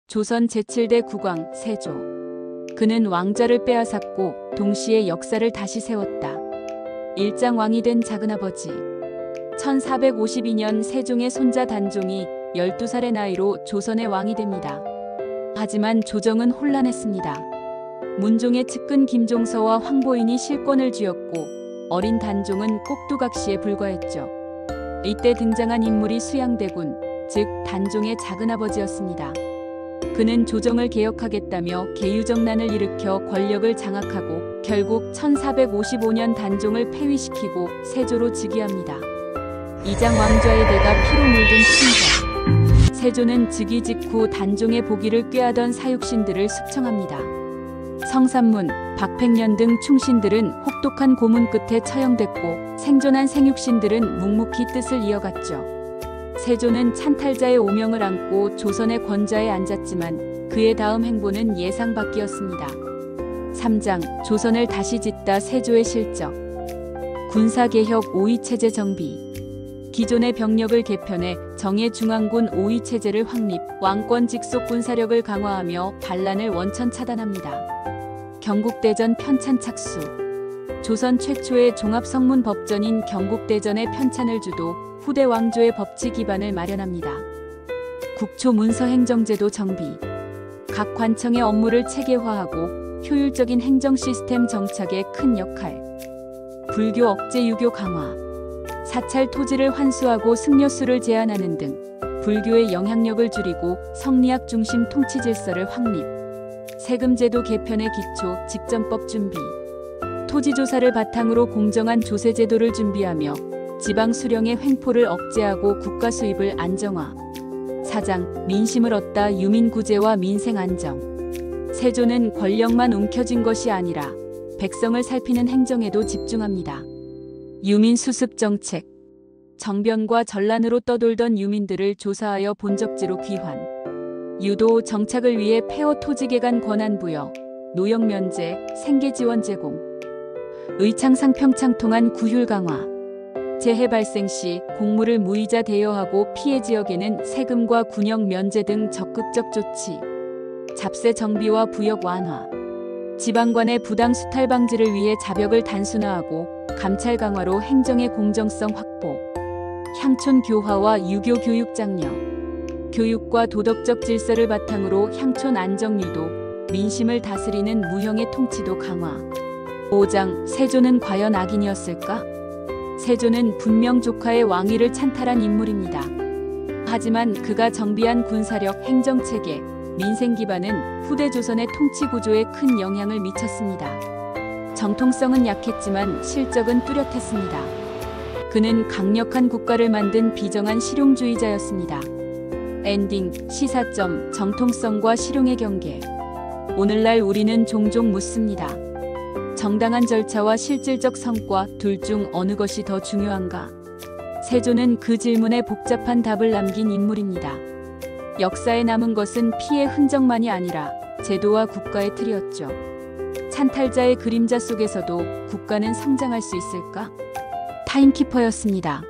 조선 제7대 국왕 세조. 그는 왕좌를 빼앗았고 동시에 역사를 다시 세웠다. 일장왕이 된 작은아버지. 1452년 세종의 손자 단종이 12살의 나이로 조선의 왕이 됩니다. 하지만 조정은 혼란했습니다. 문종의 측근 김종서와 황보인이 실권을 쥐었고 어린 단종은 꼭두각시에 불과했죠. 이때 등장한 인물이 수양대군, 즉 단종의 작은아버지였습니다. 그는 조정을 개혁하겠다며 계유정난을 일으켜 권력을 장악하고 결국 1455년 단종을 폐위시키고 세조로 즉위합니다. 이장 왕좌의 대가 피로 물든 충정. 세조는 즉위 직후 단종의 보기를 꾀하던 사육신들을 숙청합니다. 성삼문, 박팽년 등 충신들은 혹독한 고문 끝에 처형됐고 생존한 생육신들은 묵묵히 뜻을 이어갔죠. 세조는 찬탈자의 오명을 안고 조선의 권좌에 앉았지만 그의 다음 행보는 예상 밖이었습니다. 3장 조선을 다시 짓다 세조의 실적. 군사개혁 5위체제 정비. 기존의 병력을 개편해 정예중앙군 5위체제를 확립, 왕권 직속 군사력을 강화하며 반란을 원천 차단합니다. 경국대전 편찬 착수. 조선 최초의 종합성문법전인 경국대전의 편찬을 주도 후대 왕조의 법치 기반을 마련합니다. 국초문서행정제도 정비. 각 관청의 업무를 체계화하고 효율적인 행정 시스템 정착에 큰 역할. 불교 억제 유교 강화. 사찰 토지를 환수하고 승려수를 제한하는 등 불교의 영향력을 줄이고 성리학 중심 통치 질서를 확립. 세금제도 개편의 기초 직전법 준비. 토지조사를 바탕으로 공정한 조세제도를 준비하며 지방 수령의 횡포를 억제하고 국가 수입을 안정화. 4장 민심을 얻다 유민구제와 민생 안정. 세조는 권력만 움켜쥔 것이 아니라 백성을 살피는 행정에도 집중합니다. 유민 수습 정책. 정변과 전란으로 떠돌던 유민들을 조사하여 본적지로 귀환. 유도 정착을 위해 폐허 토지 개간 권한 부여, 노역 면제, 생계 지원 제공. 의창상 평창 통한 구휼 강화. 재해 발생 시 공무를 무이자 대여하고 피해 지역에는 세금과 군역 면제 등 적극적 조치. 잡세 정비와 부역 완화. 지방관의 부당 수탈 방지를 위해 자벽을 단순화하고 감찰 강화로 행정의 공정성 확보. 향촌 교화와 유교 교육 장려. 교육과 도덕적 질서를 바탕으로 향촌 안정 유도, 민심을 다스리는 무형의 통치도 강화. 5장 세조는 과연 악인이었을까? 세조는 분명 조카의 왕위를 찬탈한 인물입니다. 하지만 그가 정비한 군사력, 행정체계, 민생 기반은 후대 조선의 통치 구조에 큰 영향을 미쳤습니다. 정통성은 약했지만 실적은 뚜렷했습니다. 그는 강력한 국가를 만든 비정한 실용주의자였습니다. 엔딩, 시사점, 정통성과 실용의 경계. 오늘날 우리는 종종 묻습니다. 정당한 절차와 실질적 성과 둘 중 어느 것이 더 중요한가? 세조는 그 질문에 복잡한 답을 남긴 인물입니다. 역사에 남은 것은 피해 흔적만이 아니라 제도와 국가의 틀이었죠. 찬탈자의 그림자 속에서도 국가는 성장할 수 있을까? 타임키퍼였습니다.